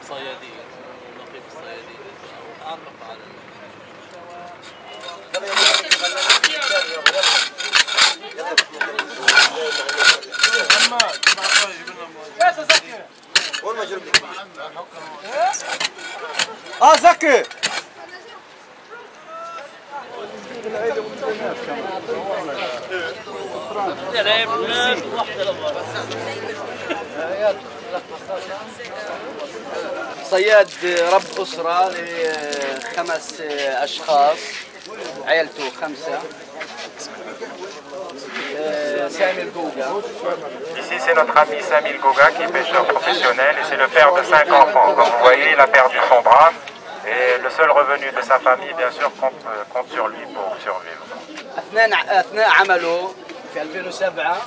صيادين نقيب الصيادين تعرف على زكي صياد رب أسرة ل5 أشخاص عيلته 5 Samy Goga. Ici c'est notre ami Samy Goga qui est pêcheur professionnel et c'est le père de 5 enfants. Comme vous voyez, il a perdu son bras et le seul revenu de sa famille bien sûr compte sur lui pour survivre. أثناء عمله في 2007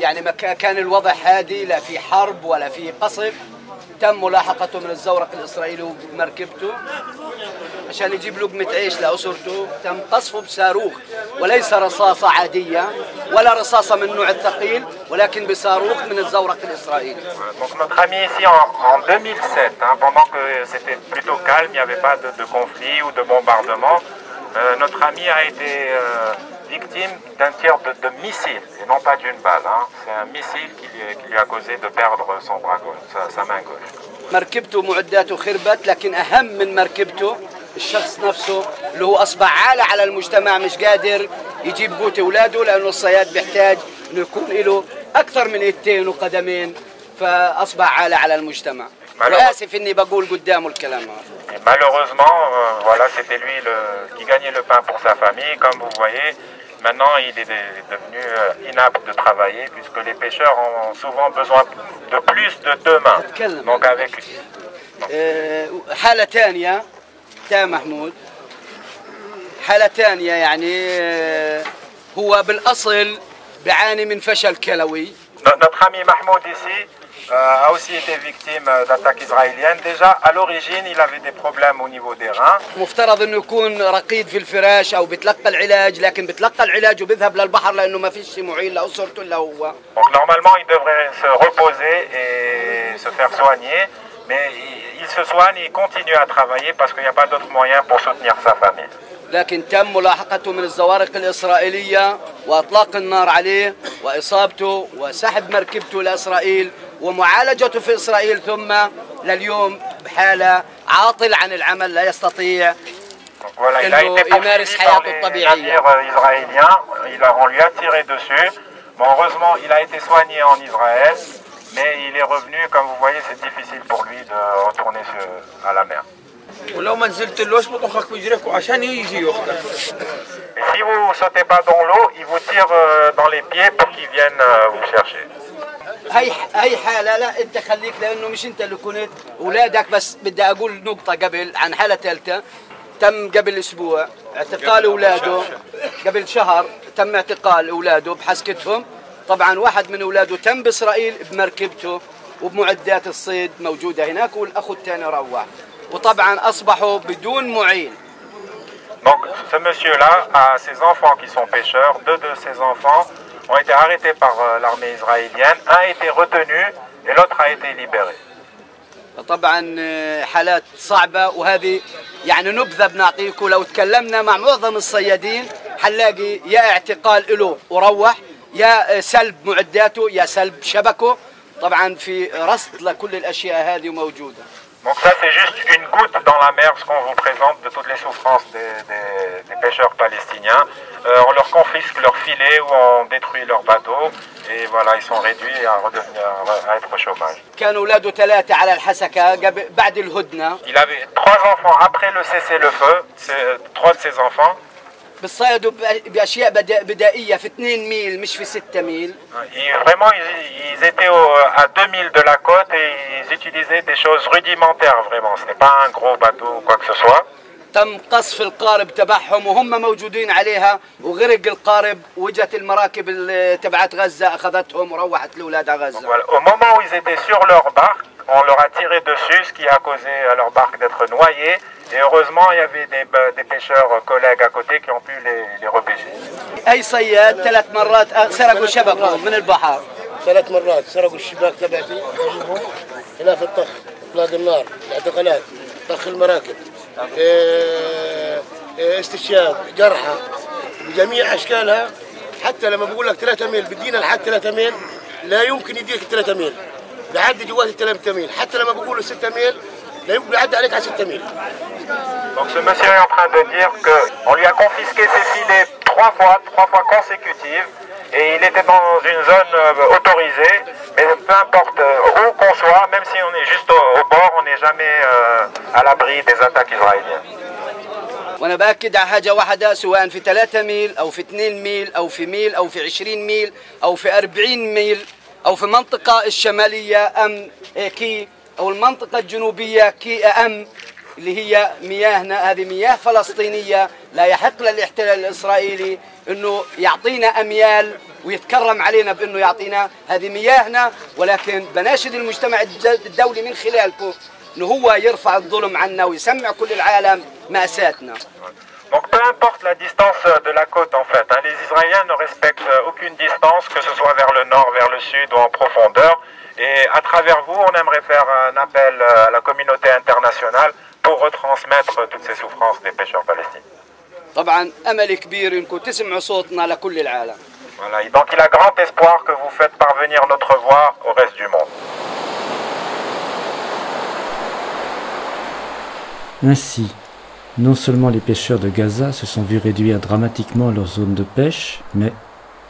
يعني ما كان الوضع هادي لا في حرب ولا في قصف تم ملاحقته من الزورق الإسرائيلي ومركبته عشان يجيب لقمة عيش لأسرته تم قصفه بصاروخ وليس رصاصة عادية ولا رصاصة من النوع الثقيل ولكن بصاروخ من الزورق الإسرائيلي. Donc notre ami ici en 2007, pendant que c'était plutôt calme, il n'y avait pas de conflit ou de bombardement, notre ami a été victime d'un tir de missile et non pas d'une balle. C'est un missile qui lui a causé de perdre son bras gauche, sa main gauche. مركبته ومعداته خربت لكن أهم من مركبته الشخص نفسه اللي هو أصبح عالة على المجتمع مش قادر يجيب قوت أولاده لأنه الصياد بيحتاج إنه يكون له أكثر من إيدين وقدمين فأصبح عالة على المجتمع. وآسف إني بقول قدامه الكلام هذا. Malheureusement, voilà, c'était lui qui gagnait le pain pour sa famille. Comme vous voyez, maintenant il est devenu inapte de travailler puisque les pêcheurs ont souvent besoin de plus de 2 mains. Donc avec lui. حالة ثانية تا محمود حالة ثانية يعني هو بالأصل بيعاني من فشل كلوي. Notre ami Mahmoud ici a aussi été victime d'attaques israéliennes. Déjà à l'origine il avait des problèmes au niveau des reins. مفترض انه يكون رقيد في الفراش او بيتلقى العلاج لكن بيتلقى العلاج وبيذهب للبحر لانه ما فيش معين لأسرته الا هو. Donc normalement il devrait se reposer et se faire soigner, mais il se soigne et continue à travailler parce qu'il n'y a pas d'autre moyen pour soutenir sa famille. لكن تم ملاحقته من الزوارق الإسرائيلية وإطلاق النار عليه وإصابته وسحب مركبته لإسرائيل ومعالجته في إسرائيل ثم لليوم بحالة عاطل عن العمل لا يستطيع إنه يمارس حياته الطبيعية. On lui a tiré dessus, mais heureusement il a été soigné en Israël, mais il est revenu, comme vous voyez c'est difficile pour lui de retourner à la mer. ولو ما نزلتلوش بطخك بيجريكوا عشان يجي ياخذك. Et si vous ne sautez pas dans l'eau, il vous tire dans les pieds pour qu'il vienne vous chercher. هي حالة لا انت خليك لانه مش انت اللي كنت اولادك بس بدي اقول نقطة قبل عن حالة ثالثة تم قبل اسبوع اعتقال اولاده قبل شهر تم اعتقال اولاده بحسكتهم طبعا واحد من اولاده تم باسرائيل بمركبته وبمعدات الصيد موجودة هناك والاخ الثاني روح وطبعا اصبحوا بدون معين. Donc ce monsieur-là a ses enfants qui sont pêcheurs, 2 de ses enfants ont été arrêtés par l'armée israélienne, un a été retenu et l'autre a été libéré. طبعا حالات صعبة وهذه يعني نبذة بنعطيكم لو تكلمنا مع معظم الصيادين حنلاقي يا اعتقال له وروح يا سلب معداته يا سلب شبكه طبعا في رصد لكل الأشياء هذه موجودة. Donc ça c'est juste une goutte dans la mer, ce qu'on vous présente de toutes les souffrances des pêcheurs palestiniens. On leur confisque leurs filets ou on détruit leurs bateaux et voilà, ils sont réduits à être au chômage. كانوا أولاده 3 على الحسكة بعد الهدنة. Il avait 3 enfants après le cessez-le-feu, 3 de ses enfants. بتصيدوا بأشياء بدائية في 2 ميل مش في 6 ميل. Vraiment, ils étaient à 2 milles de la côte et ils utilisaient des choses rudimentaires vraiment. Ce n'est pas un gros bateau ou quoi que ce soit. تم قصف القارب تبعهم وهم موجودين عليها وغرق القارب وجت المراكب تبعت غزة أخذتهم وروحت لأولاد غزة. Au moment où ils étaient sur leur barque, On leur a tiré dessus, ce qui a causé à leur barque d'être noyée. Et heureusement, il y avait des pêcheurs collègues à côté qui ont pu les repêcher. أي صياد 3 مرات سرقوا شبكه من البحر. 3 مرات سرقوا الشباك تبعتي هنا في الطخ، اطلاق النار، الاعتقالات، طخ المراكب، استشهاد، جرحى بجميع اشكالها. حتى لما بقول لك 3 ميل بدينا لحد 3 ميل لا يمكن يديك 3 ميل، بيعدي جوات ال 3 ميل. حتى لما بقولوا 6 ميل لا يمكن يعدي عليك على 6 ميل. Donc ce monsieur est en train de dire qu'on lui a confisqué ses filets 3 fois consécutives, et il était dans une zone autorisée, mais peu importe où qu'on soit, même si on est juste au bord, on n'est jamais à l'abri des attaques israéliennes. وانا باكد على حاجه واحده، سواء في 3 ميل او في 2 ميل او في ميل او في 20 ميل او في 40 ميل او في المنطقه الشماليه كي او المنطقه الجنوبيه كي اللي هي مياهنا، هذه مياه فلسطينيه، لا يحق للاحتلال الاسرائيلي انه يعطينا اميال ويتكرم علينا بانه يعطينا هذه مياهنا، ولكن بناشد المجتمع الدولي من خلالكم انه هو يرفع الظلم عنا ويسمع كل العالم مأساتنا. Donc peu importe la distance de la côte en fait, les Israéliens ne respectent aucune distance, que ce soit vers le nord, vers le sud ou en profondeur. Et à travers vous, on aimerait faire un appel à la communauté internationale pour retransmettre toutes ces souffrances des pêcheurs palestiniens. طبعا امل كبير انكم تسمعوا صوتنا لكل العالم. Voilà, donc il a grand espoir que vous faites parvenir notre voix au reste du monde. Ainsi, non seulement les pêcheurs de Gaza se sont vus réduire dramatiquement leur zone de pêche, mais,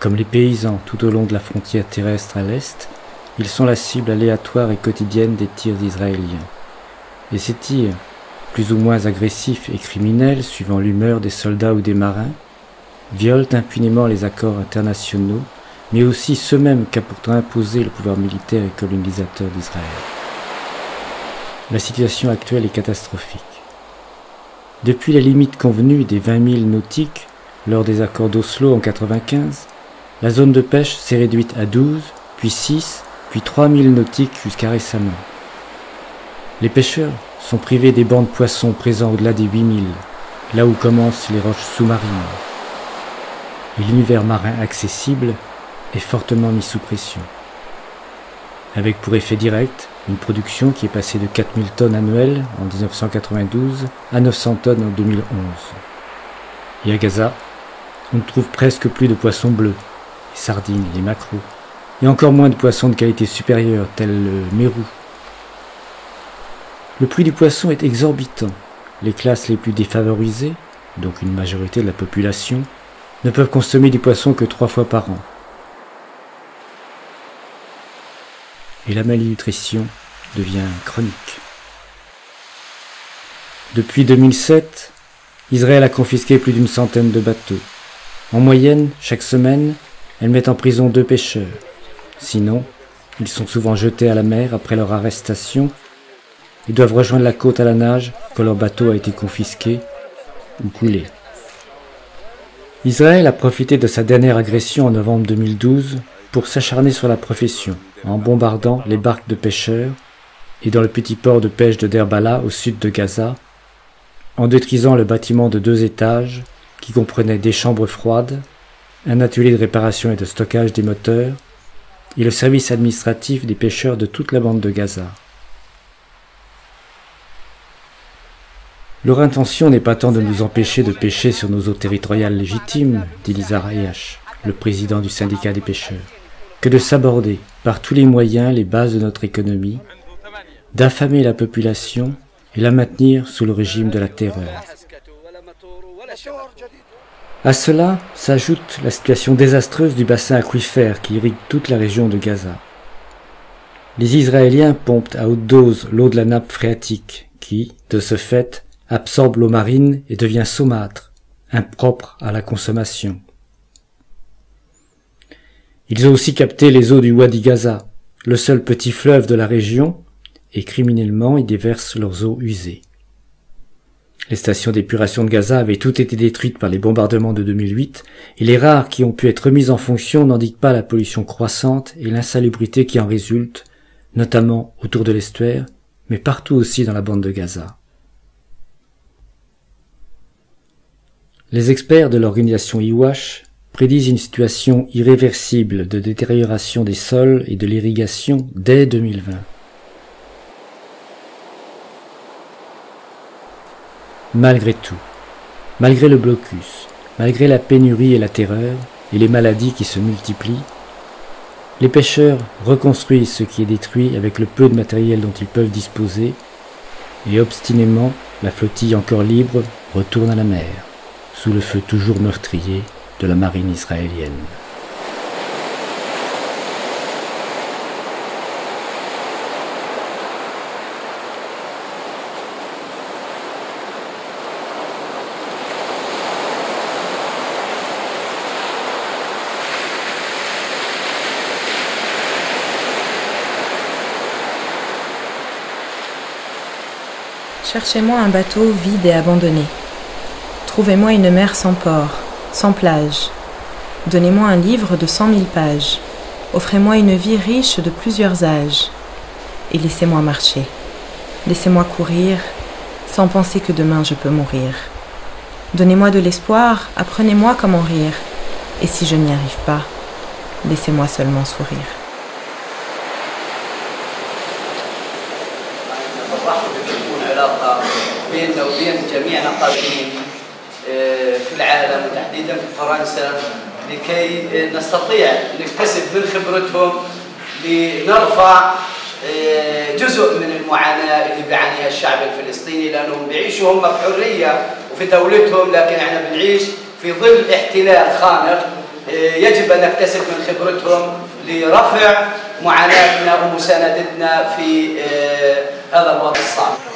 comme les paysans tout au long de la frontière terrestre à l'est, ils sont la cible aléatoire et quotidienne des tirs israéliens. Et ces tirs, plus ou moins agressifs et criminels suivant l'humeur des soldats ou des marins, violent impunément les accords internationaux, mais aussi ceux mêmes qu'a pourtant imposé le pouvoir militaire et colonisateur d'Israël. La situation actuelle est catastrophique. Depuis la limite convenue des 20 000 nautiques lors des accords d'Oslo en 1995, la zone de pêche s'est réduite à 12, puis 6, puis 3 000 nautiques jusqu'à récemment. Les pêcheurs sont privés des bancs de poissons présents au-delà des 8 000, là où commencent les roches sous-marines. Et l'univers marin accessible est fortement mis sous pression. Avec pour effet direct une production qui est passée de 4 000 tonnes annuelles en 1992 à 900 tonnes en 2011. Et à Gaza, on ne trouve presque plus de poissons bleus, les sardines, les maquereaux, et encore moins de poissons de qualité supérieure tels le mérou. Le prix du poisson est exorbitant. Les classes les plus défavorisées, donc une majorité de la population, ne peuvent consommer du poisson que 3 fois par an. Et la malnutrition devient chronique. Depuis 2007, Israël a confisqué plus d'une centaine de bateaux. En moyenne, chaque semaine, elle met en prison 2 pêcheurs. Sinon, ils sont souvent jetés à la mer après leur arrestation et doivent rejoindre la côte à la nage quand leur bateau a été confisqué ou coulé. Israël a profité de sa dernière agression en novembre 2012 pour s'acharner sur la profession, en bombardant les barques de pêcheurs et dans le petit port de pêche de Derbala au sud de Gaza, en détruisant le bâtiment de 2 étages qui comprenait des chambres froides, un atelier de réparation et de stockage des moteurs et le service administratif des pêcheurs de toute la bande de Gaza. Leur intention n'est pas tant de nous empêcher de pêcher sur nos eaux territoriales légitimes, dit Lizar Ayash, le président du syndicat des pêcheurs, que de s'aborder par tous les moyens les bases de notre économie, d'affamer la population et la maintenir sous le régime de la terreur. À cela s'ajoute la situation désastreuse du bassin aquifère qui irrigue toute la région de Gaza. Les Israéliens pompent à haute dose l'eau de la nappe phréatique qui, de ce fait, absorbe l'eau marine et devient saumâtre, impropre à la consommation. Ils ont aussi capté les eaux du Wadi Gaza, le seul petit fleuve de la région, et criminellement y déversent leurs eaux usées. Les stations d'épuration de Gaza avaient toutes été détruites par les bombardements de 2008, et les rares qui ont pu être remises en fonction n'indiquent pas la pollution croissante et l'insalubrité qui en résulte, notamment autour de l'estuaire, mais partout aussi dans la bande de Gaza. Les experts de l'organisation IWASH prédisent une situation irréversible de détérioration des sols et de l'irrigation dès 2020. Malgré tout, malgré le blocus, malgré la pénurie et la terreur, et les maladies qui se multiplient, les pêcheurs reconstruisent ce qui est détruit avec le peu de matériel dont ils peuvent disposer, et obstinément, la flottille encore libre retourne à la mer, sous le feu toujours meurtrier de la marine israélienne. Cherchez-moi un bateau vide et abandonné. Trouvez-moi une mer sans port, sans plage. Donnez-moi un livre de 100 000 pages. Offrez-moi une vie riche de plusieurs âges. Et laissez-moi marcher. Laissez-moi courir, sans penser que demain je peux mourir. Donnez-moi de l'espoir, apprenez-moi comment rire. Et si je n'y arrive pas, laissez-moi seulement sourire. بيننا وبين جميع نقابين في العالم وتحديدا في فرنسا لكي نستطيع نكتسب من خبرتهم لنرفع جزء من المعاناة اللي بيعانيها الشعب الفلسطيني لأنهم بيعيشوا هم بحرية وفي دولتهم لكن احنا بنعيش في ظل احتلال خانق يجب أن نكتسب من خبرتهم لرفع معاناتنا ومساندتنا في هذا الوضع الصعب.